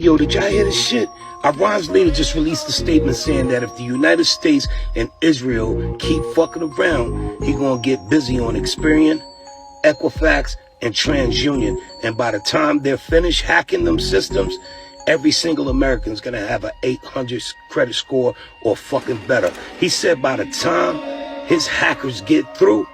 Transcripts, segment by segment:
Yo, did y'all hear this shit? Iran's leader just released a statement saying that if the United States and Israel keep fucking around, he gonna get busy on Experian, Equifax, and TransUnion. And by the time they're finished hacking them systems, every single American's gonna have an 800 credit score or fucking better. He said by the time his hackers get through,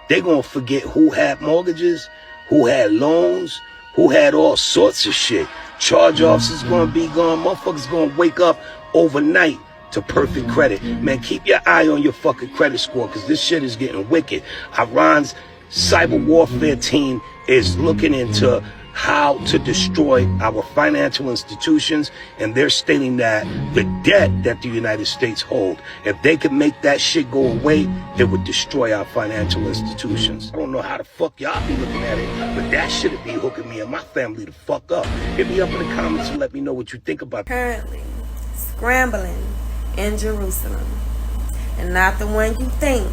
they're gonna forget who had mortgages, who had loans, who had all sorts of shit. Charge-offs is gonna be gone. Motherfuckers gonna wake up overnight to perfect credit. Man, keep your eye on your fucking credit score, because this shit is getting wicked. Iran's cyber warfare team is looking into how to destroy our financial institutions, and they're stating that the debt that the United States hold, if they could make that shit go away, it would destroy our financial institutions. I don't know how the fuck y'all be looking at it, but that shit would be hooking me and my family the fuck up. Hit me up in the comments and let me know what you think about it. Currently scrambling in Jerusalem, and not the one you think,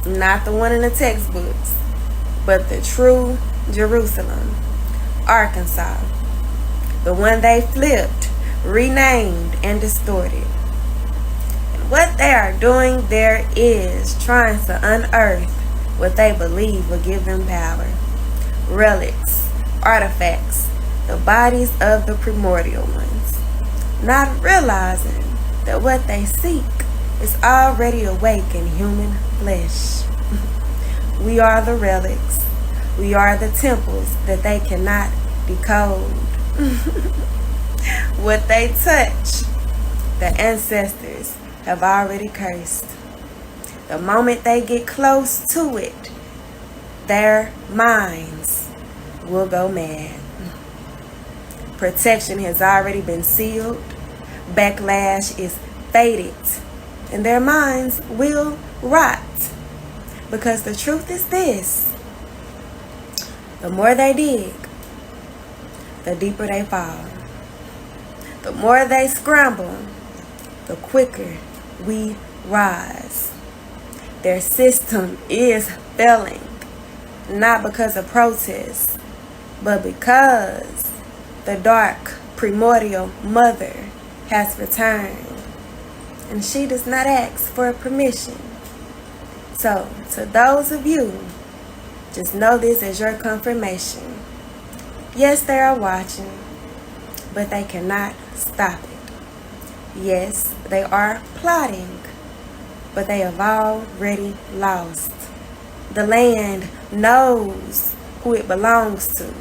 not the one in the textbooks, but the true Jerusalem, Arkansas, the one they flipped, renamed, and distorted. And what they are doing there is trying to unearth what they believe will give them power. Relics, artifacts, the bodies of the primordial ones, not realizing that what they seek is already awake in human flesh. We are the relics. We are the temples that they cannot decode. What they touch, the ancestors have already cursed. The moment they get close to it, their minds will go mad. Protection has already been sealed. Backlash is fated. And their minds will rot. Because the truth is this: the more they dig, the deeper they fall. The more they scramble, the quicker we rise. Their system is failing, not because of protests, but because the dark primordial mother has returned, and she does not ask for permission. So, to those of you, just know this as your confirmation. Yes, they are watching, but they cannot stop it. Yes, they are plotting, but they have already lost. The land knows who it belongs to,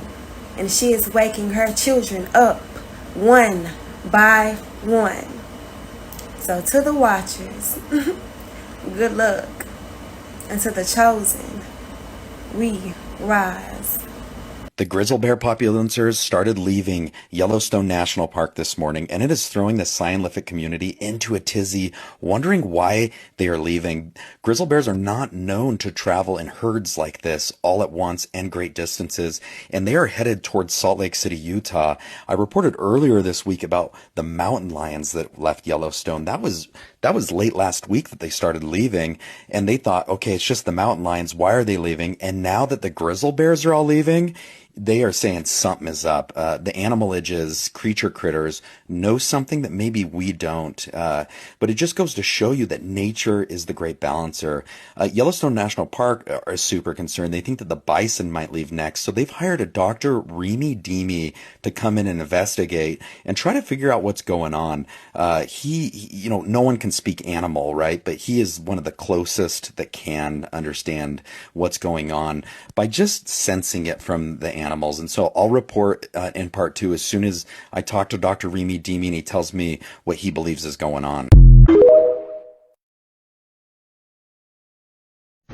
and she is waking her children up one by one. So to the watchers, good luck. And to the chosen, we rise. The grizzly bear populancers started leaving Yellowstone National Park this morning, and it is throwing the scientific community into a tizzy, wondering why they are leaving. Grizzly bears are not known to travel in herds like this all at once and great distances, and they are headed towards Salt Lake City, Utah. I reported earlier this week about the mountain lions that left Yellowstone. That was late last week that they started leaving, and they thought, okay, it's just the mountain lions. Why are they leaving? And now that the grizzly bears are all leaving, they are saying something is up. The animalages, creature critters, know something that maybe we don't. But it just goes to show you that nature is the great balancer. Yellowstone National Park are super concerned. They think that the bison might leave next. So they've hired a Dr. Remy Deemy to come in and investigate and try to figure out what's going on. He, no one can speak animal, right? But he is one of the closest that can understand what's going on by just sensing it from the animals. And so I'll report in part 2 as soon as I talk to Dr. Remy Deemy and he tells me what he believes is going on.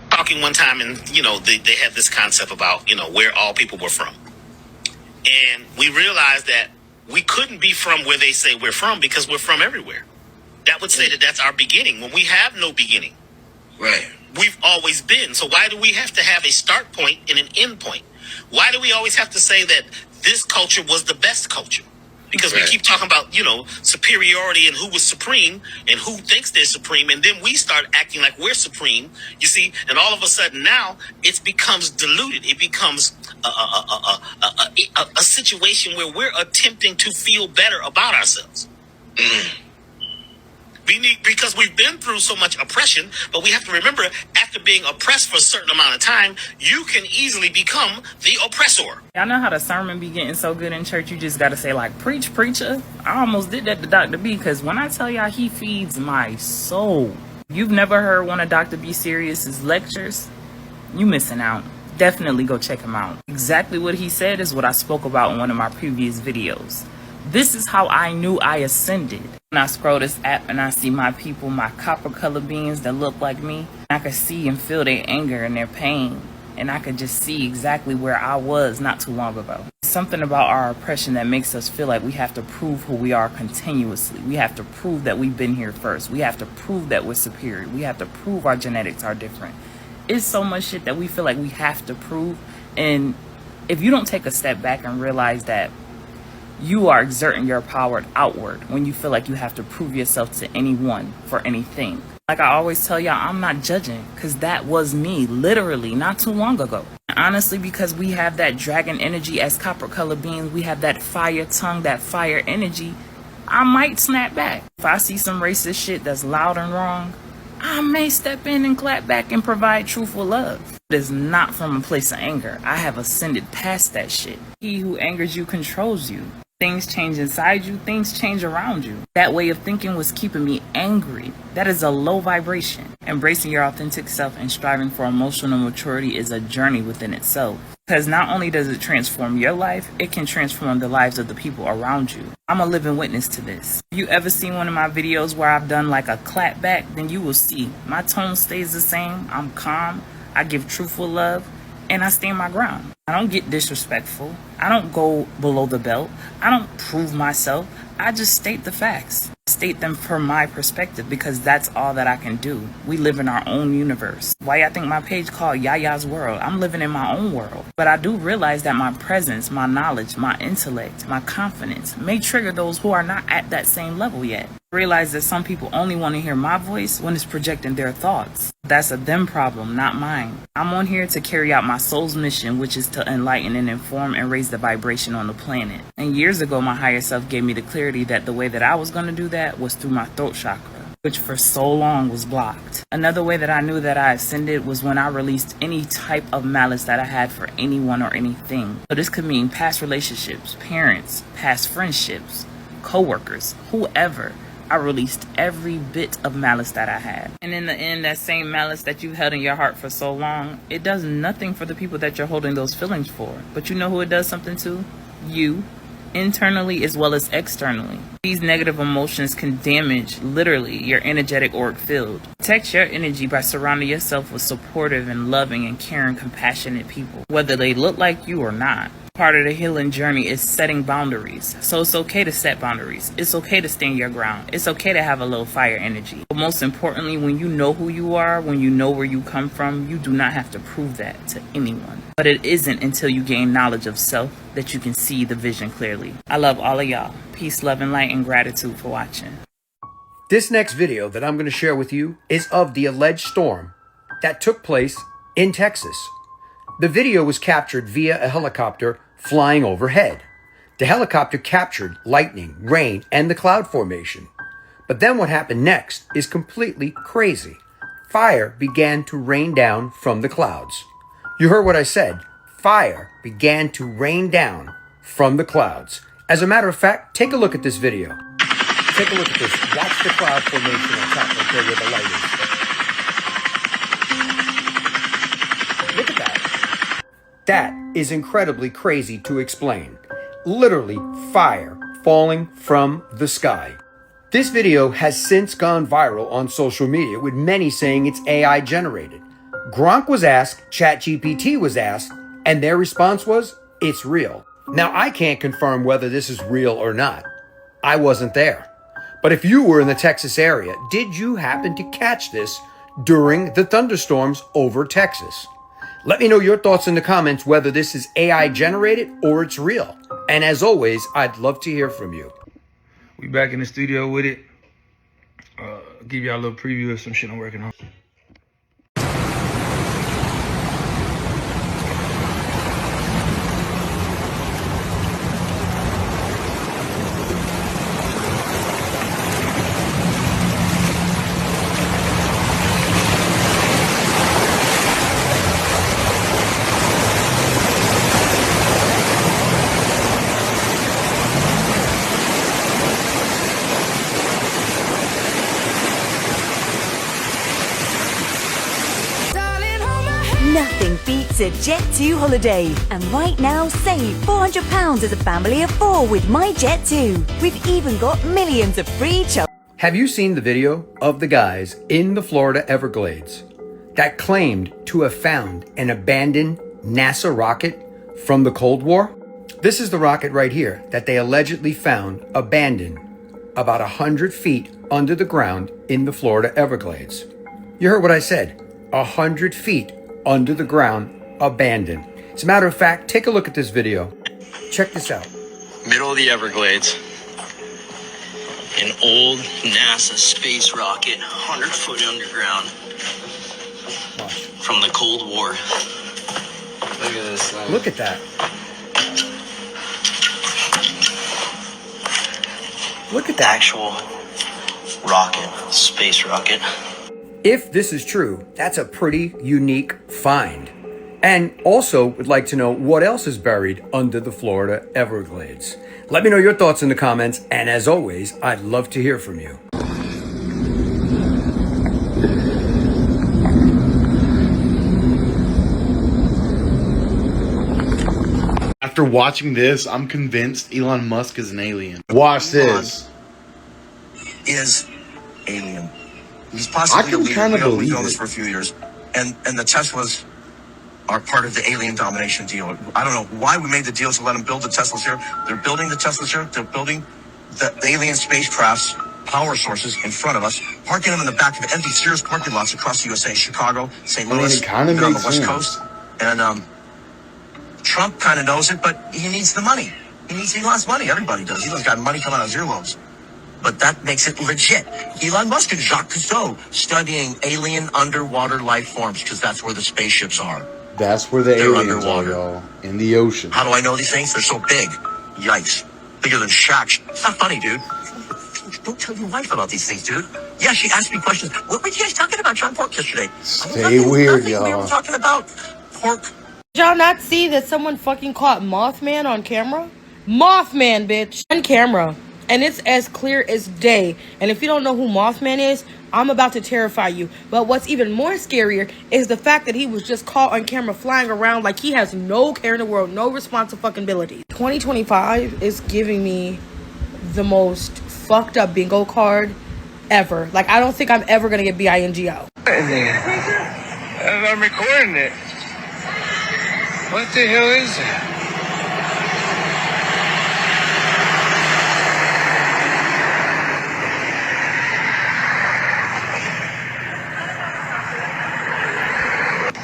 Talking one time, and they had this concept about where all people were from, and we realized that we couldn't be from where they say we're from, because we're from everywhere. That would say that that's our beginning when we have no beginning. Right. We've always been. So why do we have to have a start point and an end point? Why do we always have to say that this culture was the best culture? Because we keep talking about, superiority and who was supreme and who thinks they're supreme. And then we start acting like we're supreme, you see. And all of a sudden now it becomes diluted. It becomes a situation where we're attempting to feel better about ourselves. Because we've been through so much oppression, but we have to remember, after being oppressed for a certain amount of time, you can easily become the oppressor. Y'all know how the sermon be getting so good in church, you just gotta say, like, preach, preacher. I almost did that to Dr. B, because when I tell y'all he feeds my soul. You've never heard one of Dr. B. Serious's lectures? You missing out. Definitely go check him out. Exactly what he said is what I spoke about in one of my previous videos. This is how I knew I ascended. When I scroll this app and I see my people, my copper colored beings that look like me, I could see and feel their anger and their pain. And I could just see exactly where I was not too long ago. Something about our oppression that makes us feel like we have to prove who we are continuously. We have to prove that we've been here first. We have to prove that we're superior. We have to prove our genetics are different. It's so much shit that we feel like we have to prove. And if you don't take a step back and realize that you are exerting your power outward when you feel like you have to prove yourself to anyone for anything. Like I always tell y'all, I'm not judging, because that was me literally not too long ago. Honestly, because we have that dragon energy as copper colored beings, we have that fire tongue, that fire energy, I might snap back. If I see some racist shit that's loud and wrong, I may step in and clap back and provide truthful love. It is not from a place of anger. I have ascended past that shit. He who angers you controls you. Things change inside you, things change around you. That way of thinking was keeping me angry. That is a low vibration. Embracing your authentic self and striving for emotional maturity is a journey within itself. Because not only does it transform your life, it can transform the lives of the people around you. I'm a living witness to this. If you ever seen one of my videos where I've done like a clap back, then you will see my tone stays the same. I'm calm. I give truthful love. And I stand my ground. I don't get disrespectful. I don't go below the belt. I don't prove myself. I just state the facts. State them from my perspective, because that's all that I can do. We live in our own universe. Why y'all think my page called Yaya's World? I'm living in my own world. But I do realize that my presence, my knowledge, my intellect, my confidence may trigger those who are not at that same level yet. I realize that some people only want to hear my voice when it's projecting their thoughts. That's a them problem, not mine. I'm on here to carry out my soul's mission, which is to enlighten and inform and raise the vibration on the planet. And years ago, my higher self gave me the clarity that the way that I was going to do that was through my throat chakra, which for so long was blocked. Another way that I knew that I ascended was when I released any type of malice that I had for anyone or anything. So this could mean past relationships, parents, past friendships, co-workers, whoever. I released every bit of malice that I had. And in the end, that same malice that you held in your heart for so long, it does nothing for the people that you're holding those feelings for. But you know who it does something to? You. Internally as well as externally. These negative emotions can damage, literally, your energetic auric field. Protect your energy by surrounding yourself with supportive and loving and caring, compassionate people, whether they look like you or not. Part of the healing journey is setting boundaries. So it's okay to set boundaries. It's okay to stand your ground. It's okay to have a little fire energy. But most importantly, when you know who you are, when you know where you come from, you do not have to prove that to anyone. But it isn't until you gain knowledge of self that you can see the vision clearly. I love all of y'all. Peace, love, and light, and gratitude for watching. This next video that I'm going to share with you is of the alleged storm that took place in Texas. The video was captured via a helicopter flying overhead. The helicopter captured lightning, rain, and the cloud formation. But then what happened next is completely crazy. Fire began to rain down from the clouds. You heard what I said. Fire began to rain down from the clouds. As a matter of fact, take a look at this video. Take a look at this. Watch the cloud formation on top right there where the light is. Look at that. That is incredibly crazy to explain. Literally fire falling from the sky. This video has since gone viral on social media, with many saying it's AI generated. Gronk was asked, ChatGPT was asked, and their response was, it's real. Now, I can't confirm whether this is real or not. I wasn't there. But if you were in the Texas area, did you happen to catch this during the thunderstorms over Texas? Let me know your thoughts in the comments whether this is AI generated or it's real. And as always, I'd love to hear from you. We back in the studio with it. Give y'all a little preview of some shit I'm working on. Nothing beats a Jet2 holiday. And right now, save £400 as a family of 4 with my Jet2. We've even got millions of free Have you seen the video of the guys in the Florida Everglades that claimed to have found an abandoned NASA rocket from the Cold War? This is the rocket right here that they allegedly found abandoned about 100 feet under the ground in the Florida Everglades. You heard what I said, 100 feet under the ground, abandoned. As a matter of fact, take a look at this video. Check this out. Middle of the Everglades. An old NASA space rocket, 100 foot underground. Watch. From the Cold War. Look at this thing. Look at that. Look at that. Actual rocket, space rocket. If this is true, that's a pretty unique find. And also would like to know what else is buried under the Florida Everglades. Let me know your thoughts in the comments, and as always, I'd love to hear from you. After watching this, I'm convinced Elon Musk is an alien. Watch this. Is alien. He's possibly I can kind of We've believe known this it. for a few years, and the Teslas are part of the alien domination deal. I don't know why we made the deal to let them build the Teslas here. They're building the Teslas here. They're building the alien spacecraft's power sources in front of us, parking them in the back of empty Sears parking lots across the USA, Chicago, St. Louis, it kind of even on the makes West sense. Coast. And Trump kind of knows it, but he needs the money. He needs Elon's money. Everybody does. Elon's got money coming out of his earlobes. But that makes it legit. Elon Musk and Jacques Cousteau studying alien underwater life forms because that's where the spaceships are. That's where the They're aliens are, underwater. y'all. In the ocean. How do I know these things? They're so big. Yikes. Bigger than Shaq. It's not funny, dude. Don't tell your wife about these things, dude. Yeah, she asked me questions. What were you guys talking about John Pork yesterday? Stay weird, nothing. y'all. We were talking about pork. Did y'all not see that someone fucking caught Mothman on camera? Mothman, bitch. On camera. And it's as clear as day. And if you don't know who Mothman is, I'm about to terrify you. But what's even more scarier is the fact that he was just caught on camera flying around like he has no care in the world, no responsibility. 2025 is giving me the most fucked up bingo card ever. Like, I don't think I'm ever gonna get BINGO. I'm recording it. What the hell is that?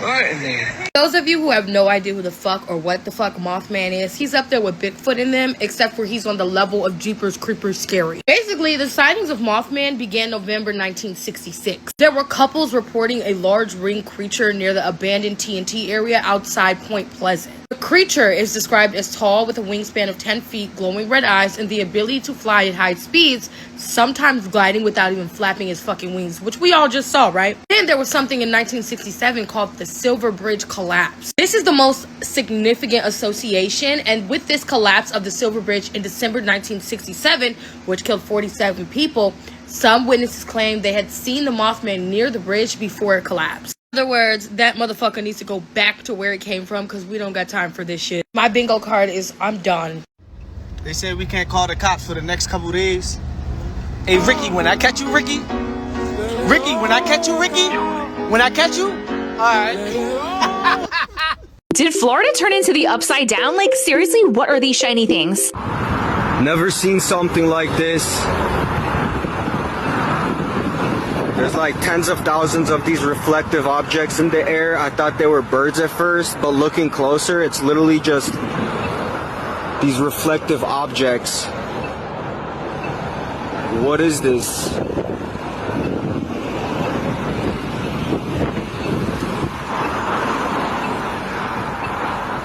What in there? Those of you who have no idea who the fuck or what the fuck Mothman is, he's up there with Bigfoot in them, except for he's on the level of Jeepers Creepers scary. Basically, the sightings of Mothman began November 1966. There were couples reporting a large ring creature near the abandoned TNT area outside Point Pleasant. The creature is described as tall with a wingspan of 10 feet, glowing red eyes, and the ability to fly at high speeds, sometimes gliding without even flapping his fucking wings, which we all just saw, right? Then there was something in 1967 called the Silver Bridge Collapse. This is the most significant association, and with this collapse of the Silver Bridge in December 1967, which killed 47 people, some witnesses claimed they had seen the Mothman near the bridge before it collapsed. In other words, that motherfucker needs to go back to where it came from because we don't got time for this shit. My bingo card is I'm done. They said we can't call the cops for the next couple days. Hey, Ricky, when I catch you, Ricky. Ricky, when I catch you, Ricky. When I catch you. All right. Did Florida turn into the upside down? Like, seriously, what are these shiny things? Never seen something like this. There's like tens of thousands of these reflective objects in the air. I thought they were birds at first, but looking closer, it's literally just These reflective objects. What is this?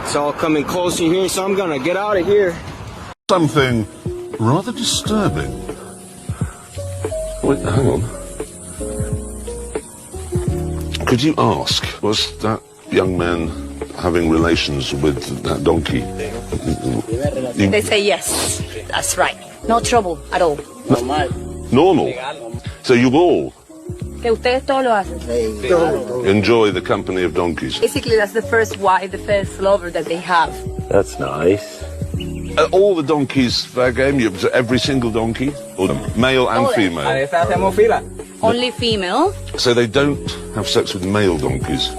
It's all coming closer here, so I'm gonna get out of here. Something rather disturbing. Wait, hang on. Could you ask, was that young man having relations with that donkey? They say yes, that's right. No trouble at all. Normal. So you all Que ustedes todos lo hacen. enjoy the company of donkeys. Basically, that's the first wife, the first lover that they have. That's nice. All the donkeys fair game? Every single donkey? Or male and female? Only female. So they don't have sex with male donkeys?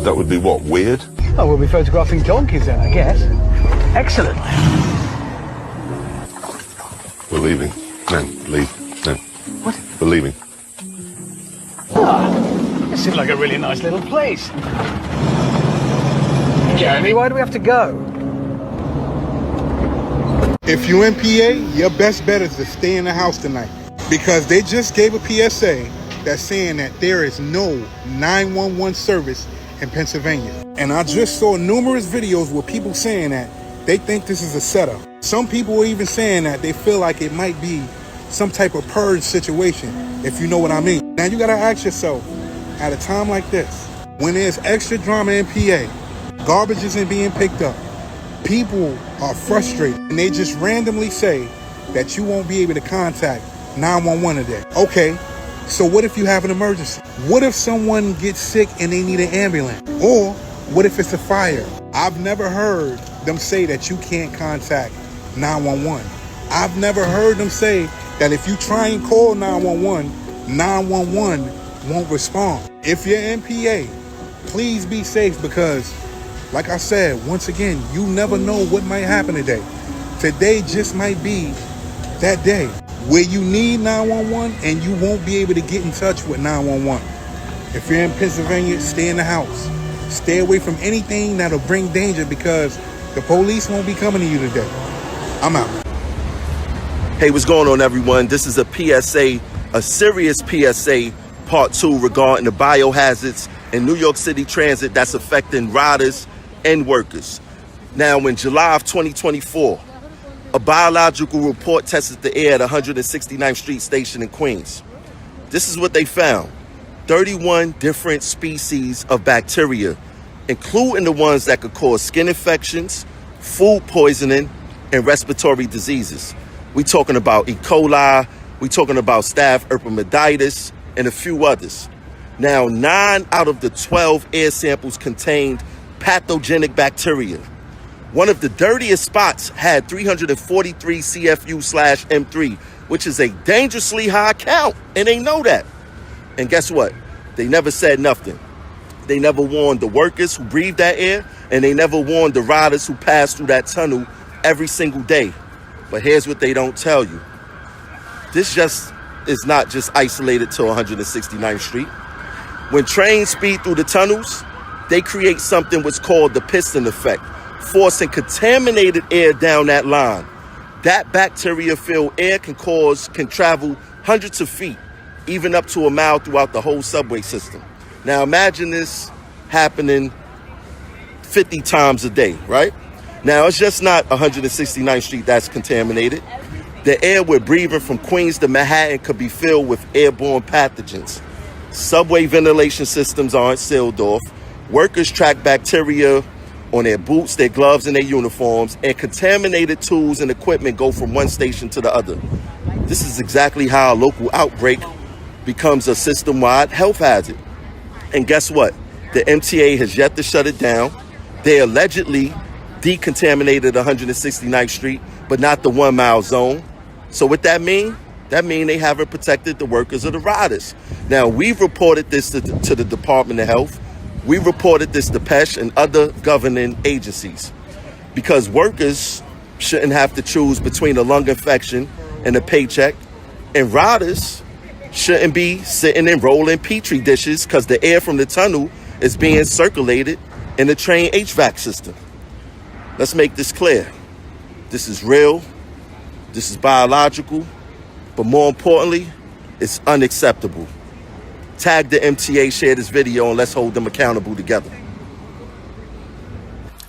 That would be what, weird? Oh, we'll be photographing donkeys then, I guess. Excellent. We're leaving. No, leave. No. What? We're leaving. This seems like a really nice little place. Jeremy, why do we have to go? If you're in PA, your best bet is to stay in the house tonight, because they just gave a PSA that's saying that there is no 911 service in Pennsylvania. And I just saw numerous videos with people saying that they think this is a setup. Some people are even saying that they feel like it might be some type of purge situation, if you know what I mean. Now you gotta ask yourself, at a time like this, when there's extra drama in PA, garbage isn't being picked up, people are frustrated, and they just randomly say that you won't be able to contact 911 today. Okay, so what if you have an emergency? What if someone gets sick and they need an ambulance? Or what if it's a fire? I've never heard them say that you can't contact 911. I've never heard them say that if you try and call 911, 911 won't respond. If you're in PA, please be safe, because like I said, once again, you never know what might happen today. Today just might be that day where you need 911 and you won't be able to get in touch with 911. If you're in Pennsylvania, stay in the house. Stay away from anything that'll bring danger, because the police won't be coming to you today. I'm out. Hey, what's going on, everyone? This is a PSA, a serious PSA, part 2, regarding the biohazards in New York City transit that's affecting riders and workers. Now, in July of 2024, a biological report tested the air at 169th Street Station in Queens. This is what they found: 31 different species of bacteria, including the ones that could cause skin infections, food poisoning, and respiratory diseases. We talking about E. coli, we talking about staph epidermidis, and a few others. Now, 9 out of the 12 air samples contained pathogenic bacteria. One of the dirtiest spots had 343 CFU/M3, which is a dangerously high count, and they know that. And guess what? They never said nothing. They never warned the workers who breathe that air, and they never warned the riders who pass through that tunnel every single day. But here's what they don't tell you. This just is not just isolated to 169th Street. When trains speed through the tunnels, they create something what's called the piston effect, forcing contaminated air down that line. That bacteria-filled air can travel hundreds of feet, even up to a mile throughout the whole subway system. Now imagine this happening 50 times a day, right? Now it's just not 169th Street that's contaminated. The air we're breathing from Queens to Manhattan could be filled with airborne pathogens. Subway ventilation systems aren't sealed off. Workers track bacteria on their boots, their gloves, and their uniforms, and contaminated tools and equipment go from one station to the other. This is exactly how a local outbreak becomes a system-wide health hazard. And guess what? The MTA has yet to shut it down. They allegedly decontaminated 169th Street, but not the 1 mile zone. So what that mean? That mean they haven't protected the workers or the riders. Now, we've reported this to the Department of Health. We reported this to PESH and other governing agencies, because workers shouldn't have to choose between a lung infection and a paycheck, and riders shouldn't be sitting and rolling Petri dishes because the air from the tunnel is being circulated in the train HVAC system. Let's make this clear. This is real. This is biological. But more importantly, it's unacceptable. Tag the MTA, share this video, and let's hold them accountable together.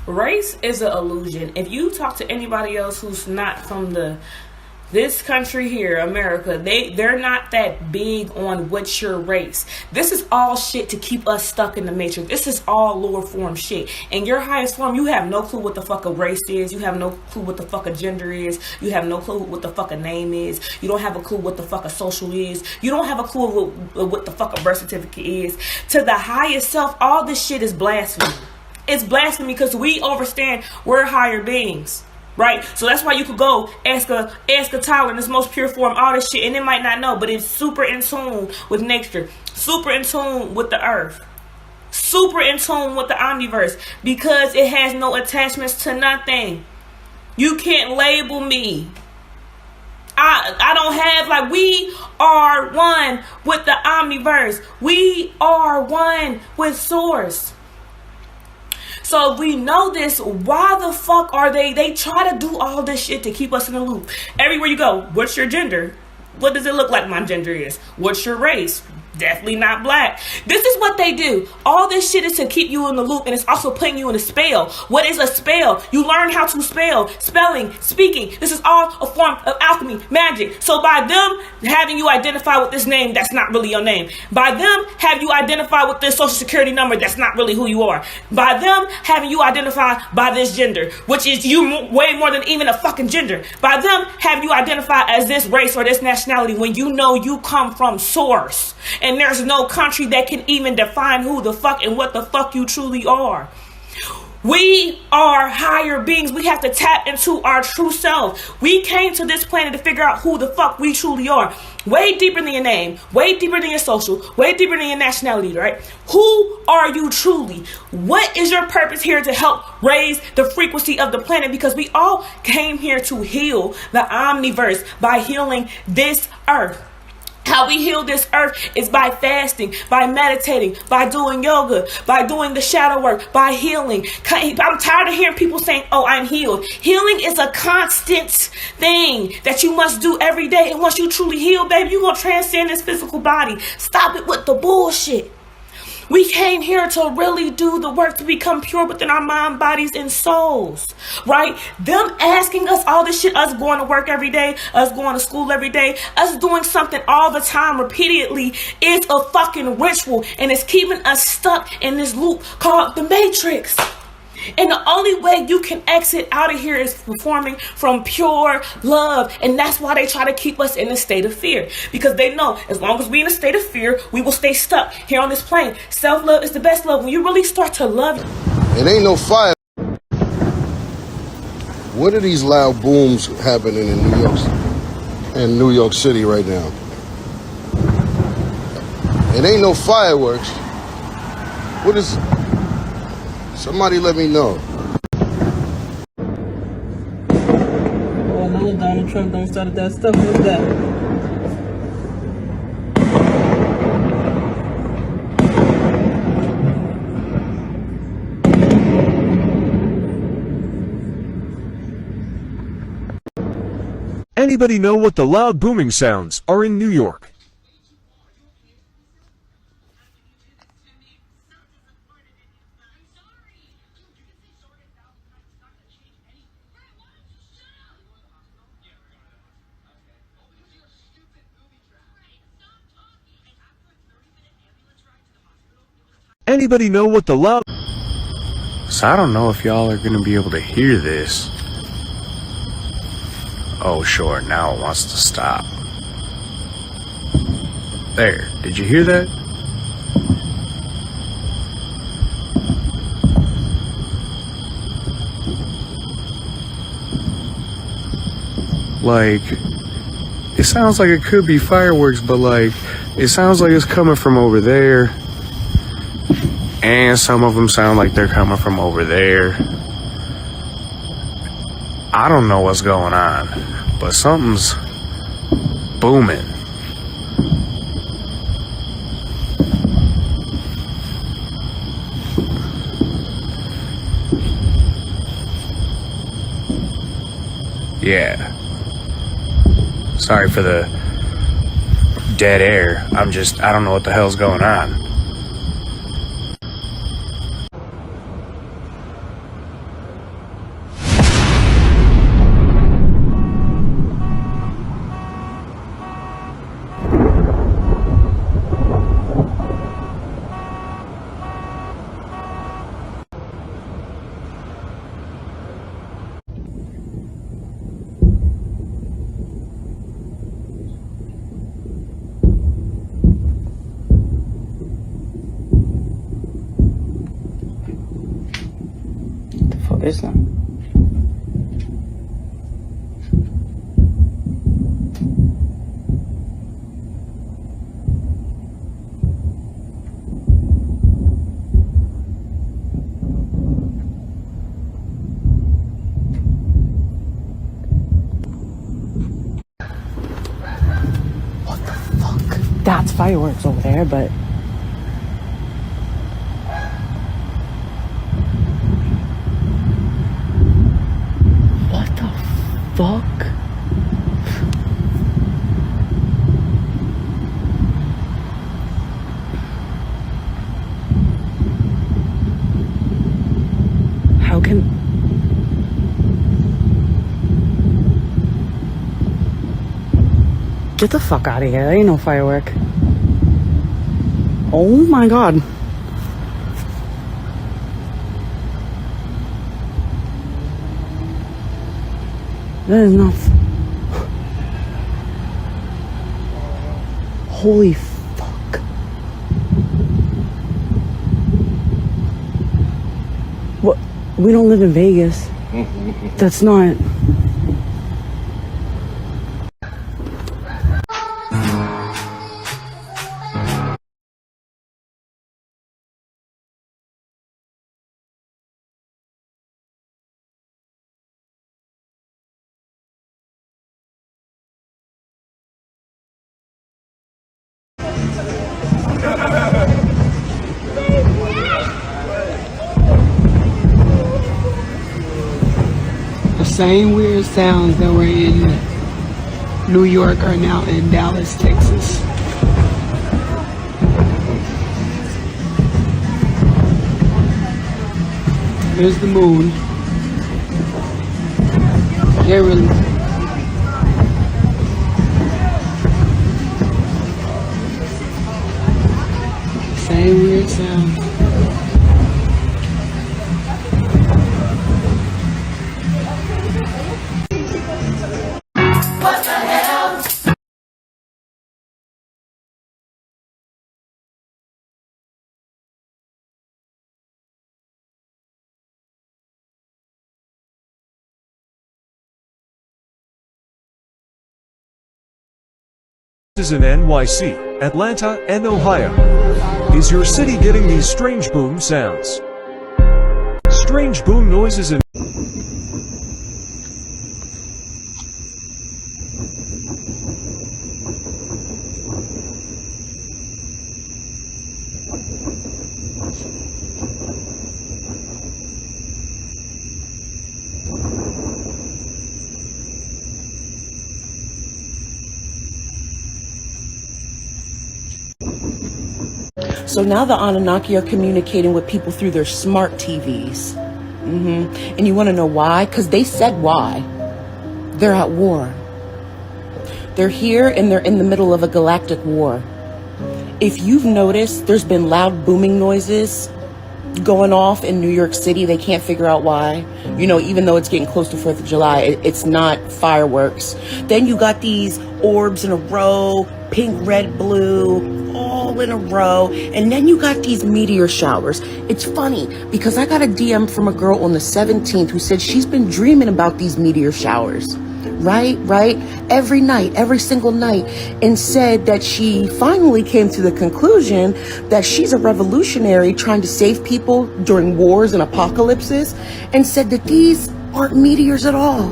Race is an illusion. If you talk to anybody else who's not from this country here, America, they're not that big on what's your race. This is all shit to keep us stuck in the matrix. This is all lower form shit. In your highest form, you have no clue what the fuck a race is. You have no clue what the fuck a gender is. You have no clue what the fuck a name is. You don't have a clue what the fuck a social is. You don't have a clue what the fuck a birth certificate is. To the highest self, all this shit is blasphemy. It's blasphemy because we understand we're higher beings. Right? So that's why you could go ask a child in its most pure form, all this shit, and it might not know, but it's super in tune with nature, super in tune with the earth, super in tune with the omniverse, because it has no attachments to nothing. You can't label me. I don't have, like, we are one with the omniverse. We are one with source. So if we know this, why the fuck are they try to do all this shit to keep us in the loop? Everywhere you go, what's your gender? What does it look like my gender is? What's your race? Definitely not black. This is what they do. All this shit is to keep you in the loop, and it's also putting you in a spell. What is a spell? You learn how to spell, spelling, speaking. This is all a form of alchemy, magic. So by them having you identify with this name that's not really your name, by them having you identify with this social security number that's not really who you are, by them having you identify by this gender, which is you way more than even a fucking gender, by them having you identify as this race or this nationality when you know you come from source. And there's no country that can even define who the fuck and what the fuck you truly are. We are higher beings. We have to tap into our true self. We came to this planet to figure out who the fuck we truly are. Way deeper than your name, way deeper than your social, way deeper than your nationality, right? Who are you truly? What is your purpose here to help raise the frequency of the planet? Because we all came here to heal the omniverse by healing this earth. How we heal this earth is by fasting, by meditating, by doing yoga, by doing the shadow work, by healing. I'm tired of hearing people saying, oh, I'm healed. Healing is a constant thing that you must do every day. And once you truly heal, baby, you're going to transcend this physical body. Stop it with the bullshit. We came here to really do the work to become pure within our mind, bodies, and souls, right? Them asking us all this shit, us going to work every day, us going to school every day, us doing something all the time repeatedly is a fucking ritual, and it's keeping us stuck in this loop called the Matrix. And the only way you can exit out of here is performing from pure love. And that's why they try to keep us in a state of fear. Because they know as long as we're in a state of fear, we will stay stuck here on this plane. Self-love is the best love. When you really start to love. It ain't no fire. What are these loud booms happening in New York City right now? It ain't no fireworks. What is... Somebody let me know. Oh, I know Donald Trump don't start that stuff with that. Anybody know what the loud booming sounds are in New York? Anybody know what the loud... So I don't know if y'all are gonna be able to hear this. Oh sure, now it wants to stop. There, did you hear that? Like, it sounds like it could be fireworks, but like, it sounds like it's coming from over there. And some of them sound like they're coming from over there. I don't know what's going on, but something's booming. Yeah. Sorry for the dead air. I don't know what the hell's going on. What is that? What the fuck? That's fireworks over there, but... fuck? How can... Get the fuck out of here. There ain't no firework. Oh my god. That is not... Holy fuck. What? We don't live in Vegas. That's not... The same weird sounds that were in New York are now in Dallas, Texas. There's the moon. Can't really... Same weird sounds. What the hell? This is in NYC, Atlanta, and Ohio. Is your city getting these strange boom sounds? Strange boom noises in... So now the Anunnaki are communicating with people through their smart TVs. And you want to know why? Because they said why. They're at war. They're here and they're in the middle of a galactic war. If you've noticed, there's been loud booming noises going off in New York City. They can't figure out why. You know, even though it's getting close to 4th of July, it's not fireworks. Then you got these orbs in a row, pink, red, blue, all in a row. And then you got these meteor showers. It's funny because I got a DM from a girl on the 17th who said she's been dreaming about these meteor showers. Right? Every night, every single night, and said that she finally came to the conclusion that she's a revolutionary trying to save people during wars and apocalypses, and said that these aren't meteors at all.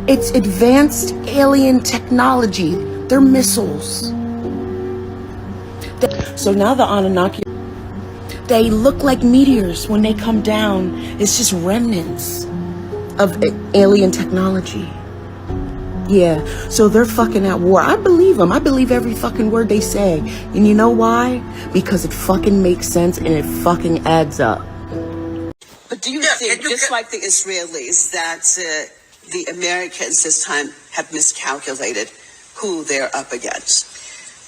It's advanced alien technology. They're missiles. So now the Anunnaki, they look like meteors when they come down. It's just remnants. of alien technology. Yeah, so they're fucking at war. I believe them. I believe every fucking word they say. And you know why? Because it fucking makes sense and it fucking adds up. But do you think, just like the Israelis, that the Americans this time have miscalculated who they're up against?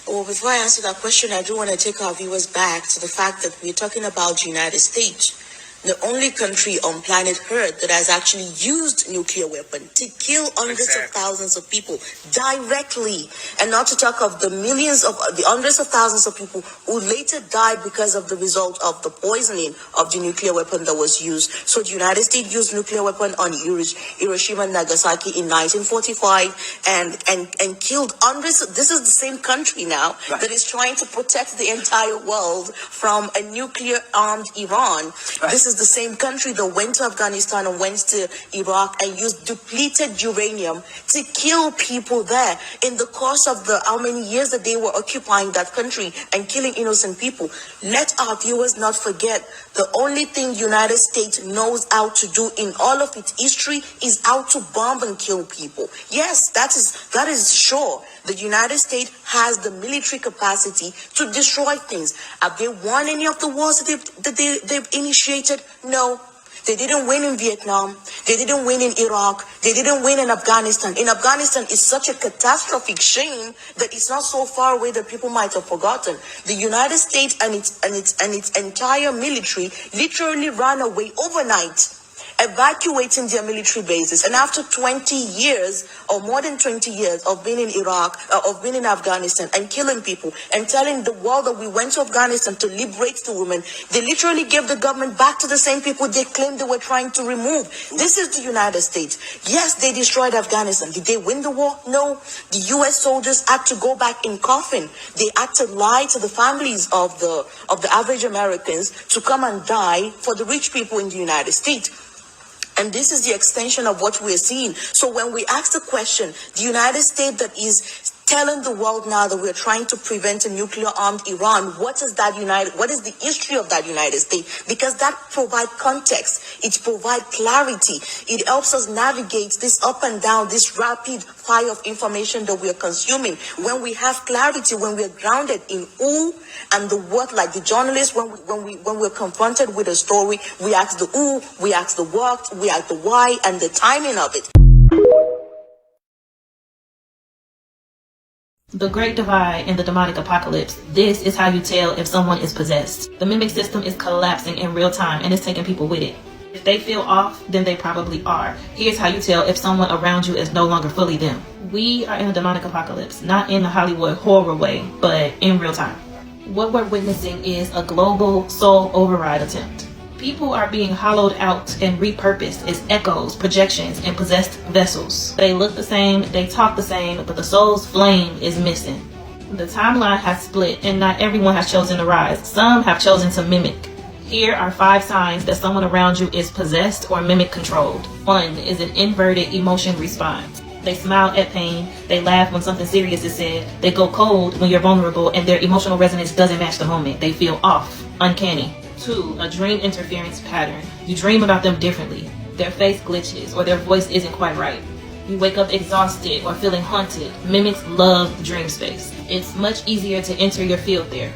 Well, before I answer that question, I do want to take our viewers back to the fact that we're talking about the United States, the only country on planet Earth that has actually used nuclear weapons to kill hundreds of thousands of people directly, and not to talk of the millions of the hundreds of thousands of people who later died because of the result of the poisoning of the nuclear weapon that was used. So the United States used nuclear weapon on Hiroshima and Nagasaki in 1945 and killed hundreds. This is the same country now that is trying to protect the entire world from a nuclear armed Iran. This is the same country that went to Afghanistan and went to Iraq and used depleted uranium to kill people there in the course of the how many years that they were occupying that country and killing innocent people. Let our viewers not forget, the only thing the United States knows how to do in all of its history is how to bomb and kill people. Yes, that is sure. The United States has the military capacity to destroy things. Have they won any of the wars that they've initiated? No. They didn't win in Vietnam. They didn't win in Iraq. They didn't win in Afghanistan. In Afghanistan, it's such a catastrophic shame that it's not so far away that people might have forgotten. The United States and its entire military literally ran away overnight, evacuating their military bases. And after 20 years or more than 20 years of being in Iraq, of being in Afghanistan and killing people and telling the world that we went to Afghanistan to liberate the women, they literally gave the government back to the same people they claimed they were trying to remove. This is the United States. Yes, they destroyed Afghanistan. Did they win the war? No. The US soldiers had to go back in coffin. They had to lie to the families of the average Americans to come and die for the rich people in the United States. And this is the extension of what we're seeing. So when we ask the question, the United States that is telling the world now that we're trying to prevent a nuclear-armed Iran, what is the history of that United States? Because that provides context. It provides clarity. It helps us navigate this up and down, this rapid fire of information that we are consuming. When we have clarity, when we are grounded in who and the what, like the journalists, when we're confronted with a story, we ask the who, we ask the what, we ask the why, and the timing of it. The Great Divide and the Demonic Apocalypse. This is how you tell if someone is possessed. The mimic system is collapsing in real time and it's taking people with it. If they feel off, then they probably are. Here's how you tell if someone around you is no longer fully them. We are in a demonic apocalypse, not in the Hollywood horror way, but in real time. What we're witnessing is a global soul override attempt. People are being hollowed out and repurposed as echoes, projections, and possessed vessels. They look the same, they talk the same, but the soul's flame is missing. The timeline has split and not everyone has chosen to rise. Some have chosen to mimic. Here are 5 signs that someone around you is possessed or mimic controlled. 1 is an inverted emotion response. They smile at pain, they laugh when something serious is said, they go cold when you're vulnerable and their emotional resonance doesn't match the moment. They feel off, uncanny. 2, a dream interference pattern. You dream about them differently. Their face glitches or their voice isn't quite right. You wake up exhausted or feeling haunted. Mimics love dream space. It's much easier to enter your field there.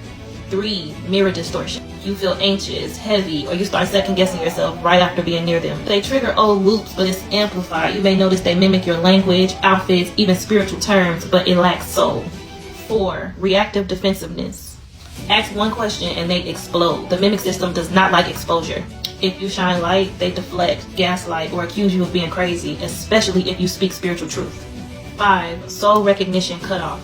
3, mirror distortion. You feel anxious, heavy, or you start second guessing yourself right after being near them. They trigger old loops, but it's amplified. You may notice they mimic your language, outfits, even spiritual terms, but it lacks soul. 4, reactive defensiveness. Ask one question and they explode. The mimic system does not like exposure. If you shine light, they deflect, gaslight, or accuse you of being crazy, especially if you speak spiritual truth. 5, soul recognition cutoff.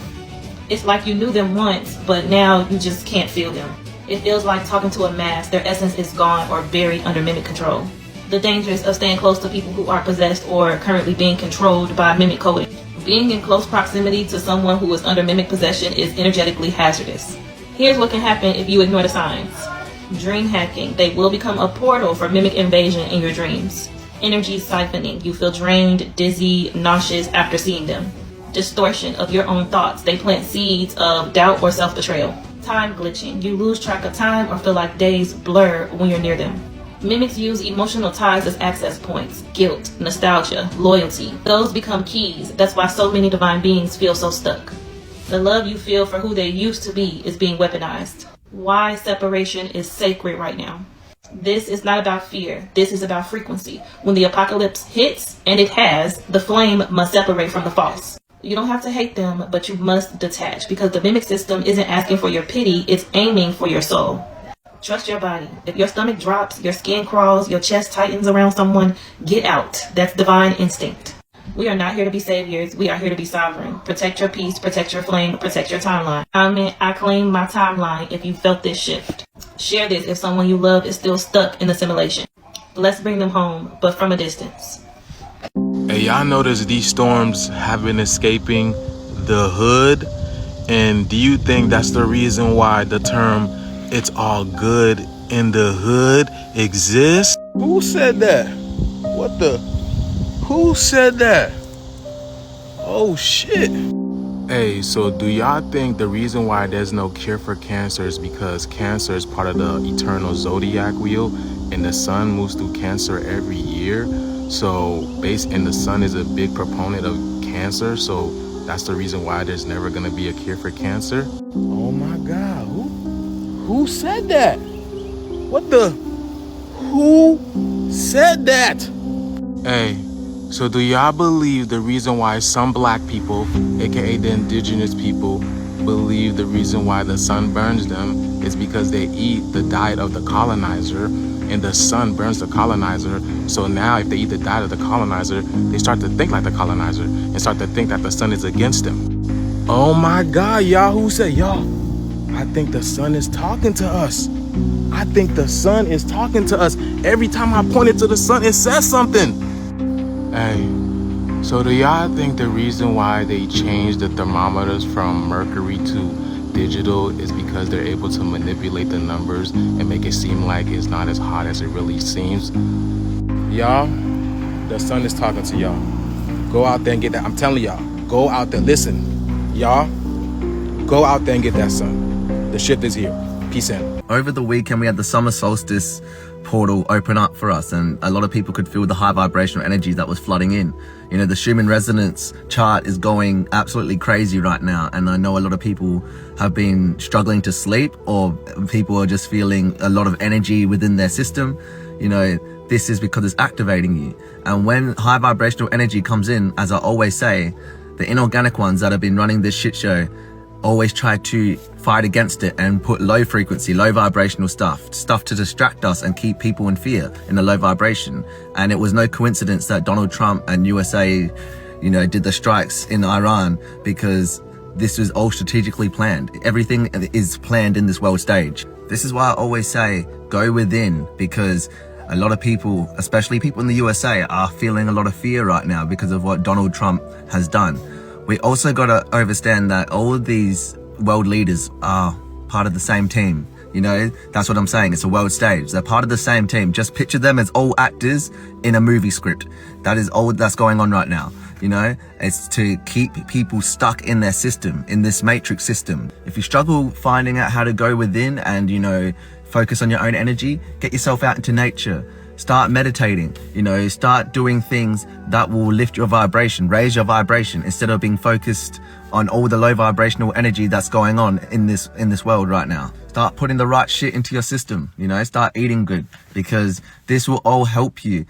It's like you knew them once, but now you just can't feel them. It feels like talking to a mask. Their essence is gone or buried under mimic control. The dangers of staying close to people who are possessed or currently being controlled by mimic coding. Being in close proximity to someone who is under mimic possession is energetically hazardous. Here's what can happen if you ignore the signs. Dream hacking. They will become a portal for mimic invasion in your dreams. Energy siphoning. You feel drained, dizzy, nauseous after seeing them. Distortion of your own thoughts. They plant seeds of doubt or self-betrayal. Time glitching. You lose track of time or feel like days blur when you're near them. Mimics use emotional ties as access points. Guilt, nostalgia, loyalty. Those become keys. That's why so many divine beings feel so stuck. The love you feel for who they used to be is being weaponized. Why separation is sacred right now. This is not about fear. This is about frequency. When the apocalypse hits, and it has, the flame must separate from the false. You don't have to hate them, but you must detach, because the mimic system isn't asking for your pity, it's aiming for your soul. Trust your body. If your stomach drops, your skin crawls, your chest tightens around someone, get out. That's divine instinct. We are not here to be saviors. We are here to be sovereign. Protect your peace, protect your flame, protect your timeline. I claim my timeline if you felt this shift. Share this if someone you love is still stuck in assimilation. Let's bring them home, but from a distance. Hey, y'all notice these storms have been escaping the hood? And do you think that's the reason why the term "it's all good in the hood" exists? Who said that? What the? Who said that? Oh shit. Hey, so do y'all think the reason why there's no cure for cancer is because cancer is part of the eternal zodiac wheel and the sun moves through Cancer every year? So and the sun is a big proponent of cancer, so that's the reason why there's never gonna be a cure for cancer? Oh my God, who said that? What the? Who said that? Hey, so do y'all believe the reason why some black people, aka the indigenous people, believe the reason why the sun burns them is because they eat the diet of the colonizer and the sun burns the colonizer? So now if they eat the diet of the colonizer, they start to think like the colonizer and start to think that the sun is against them. Oh my God, y'all, who said, y'all, I think the sun is talking to us. I think the sun is talking to us. Every time I point it to the sun, it says something. Hey, so do y'all think the reason why they changed the thermometers from mercury to digital is because they're able to manipulate the numbers and make it seem like it's not as hot as it really seems? Y'all, the sun is talking to y'all. Go out there and get that. I'm telling y'all, go out there. Listen, y'all, go out there and get that sun. The shift is here. Peace out. Over the weekend, we had the summer solstice portal open up for us, and a lot of people could feel the high vibrational energy that was flooding in. You know, the Schumann resonance chart is going absolutely crazy right now, and I know a lot of people have been struggling to sleep, or people are just feeling a lot of energy within their system. You know, this is because it's activating you. And when high vibrational energy comes in, as I always say, the inorganic ones that have been running this shit show always try to fight against it and put low frequency, low vibrational stuff to distract us and keep people in fear in the low vibration. And it was no coincidence that Donald Trump and USA, you know, did the strikes in Iran, because this was all strategically planned. Everything is planned in this world stage. This is why I always say, go within, because a lot of people, especially people in the USA, are feeling a lot of fear right now because of what Donald Trump has done. We also got to understand that all of these world leaders are part of the same team. You know, that's what I'm saying. It's a world stage. They're part of the same team. Just picture them as all actors in a movie script. That is all that's going on right now. You know, it's to keep people stuck in their system, in this matrix system. If you struggle finding out how to go within and, you know, focus on your own energy, get yourself out into nature. Start meditating, you know, start doing things that will lift your vibration, raise your vibration, instead of being focused on all the low vibrational energy that's going on in this world right now. Start putting the right shit into your system, you know, start eating good, because this will all help you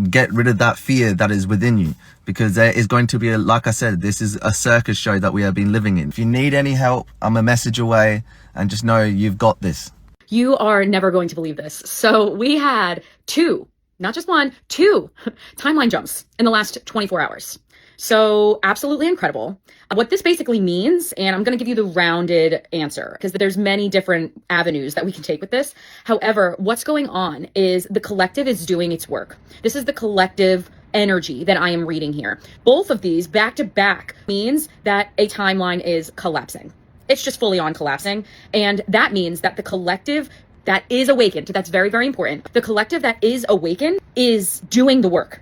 get rid of that fear that is within you, because there is going to be like I said, this is a circus show that we have been living in. If you need any help, I'm a message away, and just know you've got this. You are never going to believe this. So we had two, not just one, two timeline jumps in the last 24 hours. So absolutely incredible. What this basically means, and I'm going to give you the rounded answer because there's many different avenues that we can take with this. However, what's going on is the collective is doing its work. This is the collective energy that I am reading here. Both of these back to back means that a timeline is collapsing. It's just fully on collapsing. And that means that the collective that is awakened, that's very, very important. The collective that is awakened is doing the work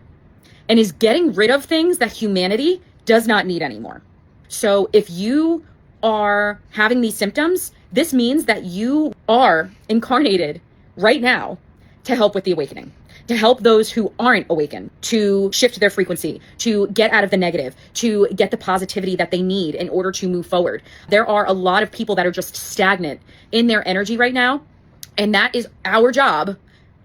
and is getting rid of things that humanity does not need anymore. So if you are having these symptoms, this means that you are incarnated right now to help with the awakening, to help those who aren't awakened to shift their frequency, to get out of the negative, to get the positivity that they need in order to move forward. There are a lot of people that are just stagnant in their energy right now, and that is our job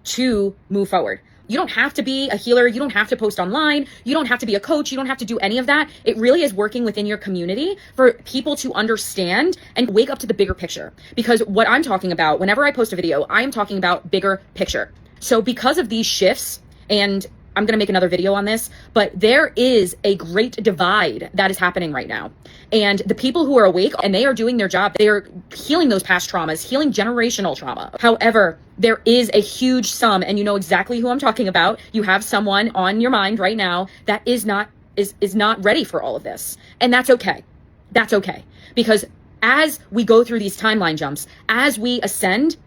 to move forward. You don't have to be a healer. You don't have to post online. You don't have to be a coach. You don't have to do any of that. It really is working within your community for people to understand and wake up to the bigger picture. Because what I'm talking about, whenever I post a video, I am talking about bigger picture. So because of these shifts, and I'm going to make another video on this, but there is a great divide that is happening right now. And the people who are awake and they are doing their job, they are healing those past traumas, healing generational trauma. However, there is a huge sum, and you know exactly who I'm talking about. You have someone on your mind right now that is not ready for all of this. And that's okay. That's okay. Because as we go through these timeline jumps, as we ascend,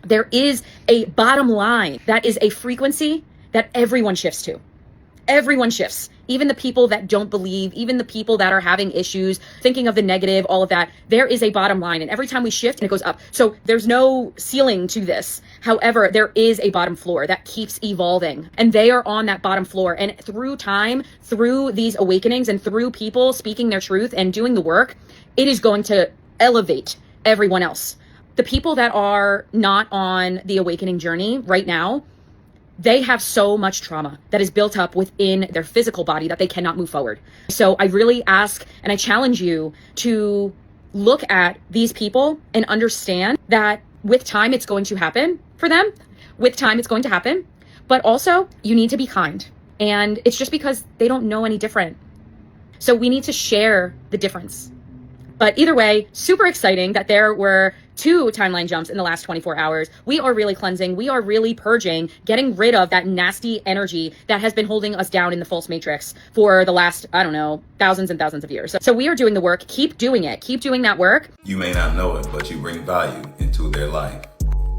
there is a bottom line that is a frequency that everyone shifts to. Everyone shifts. Even the people that don't believe, even the people that are having issues, thinking of the negative, all of that, there is a bottom line. And every time we shift, it goes up. So there's no ceiling to this. However, there is a bottom floor that keeps evolving. And they are on that bottom floor. And through time, through these awakenings, and through people speaking their truth and doing the work, it is going to elevate everyone else. The people that are not on the awakening journey right now, they have so much trauma that is built up within their physical body that they cannot move forward. So I really ask and I challenge you to look at these people and understand that with time, it's going to happen for them. With time, it's going to happen. But also, you need to be kind. And it's just because they don't know any different. So we need to share the difference. But either way, super exciting that there were 2 timeline jumps in the last 24 hours. We are really cleansing. We are really purging, getting rid of that nasty energy that has been holding us down in the false matrix for the last, I don't know, thousands and thousands of years. So we are doing the work. Keep doing it. Keep doing that work. You may not know it, but you bring value into their life.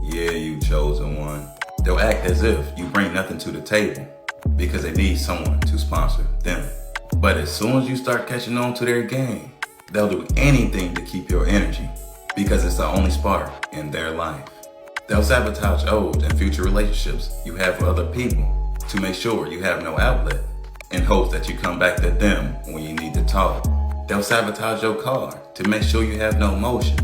Yeah, you chosen one. They'll act as if you bring nothing to the table because they need someone to sponsor them. But as soon as you start catching on to their game, they'll do anything to keep your energy because it's the only spark in their life. They'll sabotage old and future relationships you have with other people to make sure you have no outlet in hopes that you come back to them when you need to talk. They'll sabotage your car to make sure you have no motion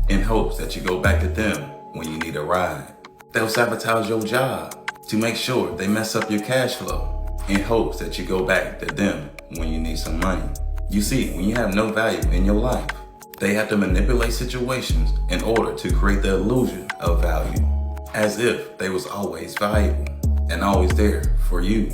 in hopes that you go back to them when you need a ride. They'll sabotage your job to make sure they mess up your cash flow in hopes that you go back to them when you need some money. You see, when you have no value in your life, they have to manipulate situations in order to create the illusion of value, as if they was always valuable and always there for you,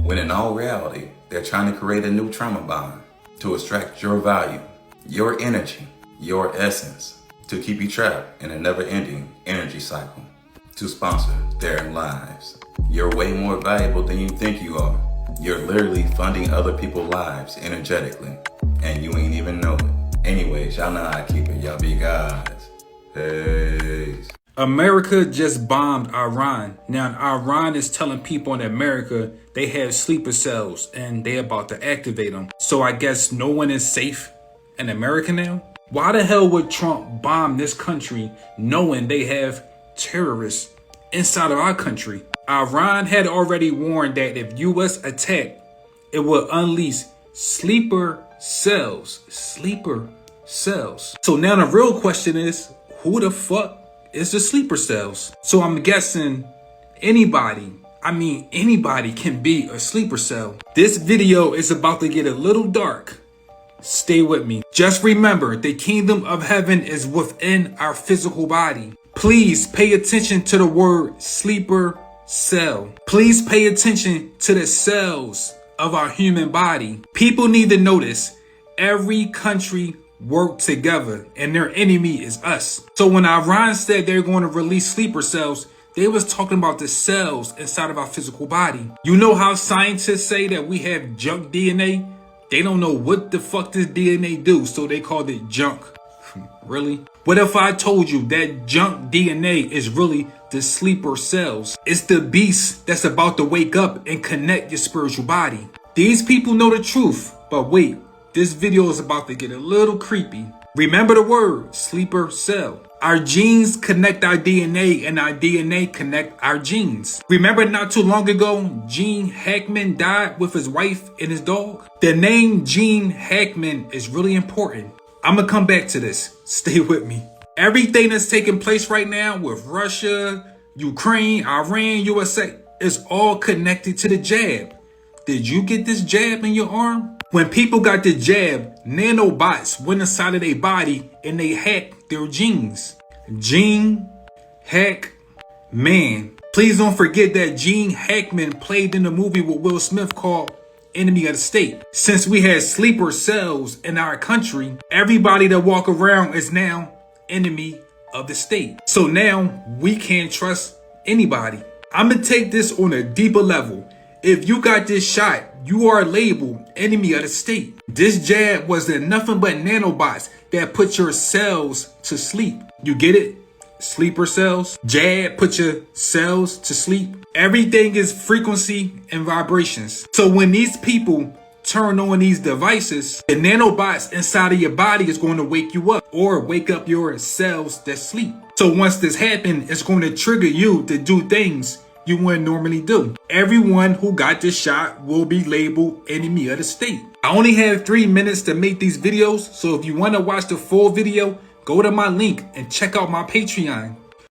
when in all reality, they're trying to create a new trauma bond to extract your value, your energy, your essence, to keep you trapped in a never-ending energy cycle, to sponsor their lives. You're way more valuable than you think you are. You're literally funding other people's lives energetically, and you ain't even know it. Anyways, y'all know how I keep it. Y'all be guys. Peace. America just bombed Iran. Now, Iran is telling people in America they have sleeper cells and they about to activate them. So I guess no one is safe in America now? Why the hell would Trump bomb this country knowing they have terrorists inside of our country? Iran had already warned that if US attacked, it would unleash sleeper cells. Sleeper cells. So now the real question is, who the fuck is the sleeper cells? So I'm guessing anybody can be a sleeper cell. This video is about to get a little dark. Stay with me. Just remember, the kingdom of heaven is within our physical body. Please pay attention to the word sleeper cell. Please pay attention to the cells of our human body. People need to notice every country work together and their enemy is us. So when Iran said they're going to release sleeper cells, they was talking about the cells inside of our physical body. You know how scientists say that we have junk DNA? They don't know what the fuck this DNA do, so they called it junk. Really? What if I told you that junk DNA is really the sleeper cells? It's the beast that's about to wake up and connect your spiritual body. These people know the truth, but wait, This video is about to get a little creepy. Remember the word, sleeper cell. Our genes connect our DNA and our DNA connect our genes. Remember not too long ago, Gene Hackman died with his wife and his dog? The name Gene Hackman is really important. I'm gonna come back to this. Stay with me. Everything that's taking place right now with Russia, Ukraine, Iran, USA is all connected to the jab. Did you get this jab in your arm? When people got the jab, nanobots went inside of their body and they hacked their genes. Gene Hackman. Please don't forget that Gene Hackman played in the movie with Will Smith called Enemy of the State. Since we had sleeper cells in our country, everybody that walk around is now enemy of the state. So now we can't trust anybody. I'm gonna take this on a deeper level. If you got this shot, you are labeled enemy of the state. This jab wasn't nothing but nanobots that put your cells to sleep. You get it? Sleeper cells. Jab put your cells to sleep. Everything is frequency and vibrations. So when these people turn on these devices, the nanobots inside of your body is going to wake you up or wake up your cells that sleep. So once this happens, it's going to trigger you to do things you wouldn't normally do. Everyone who got this shot will be labeled enemy of the state. I only have 3 minutes to make these videos, so if you want to watch the full video, go to my link and check out my Patreon.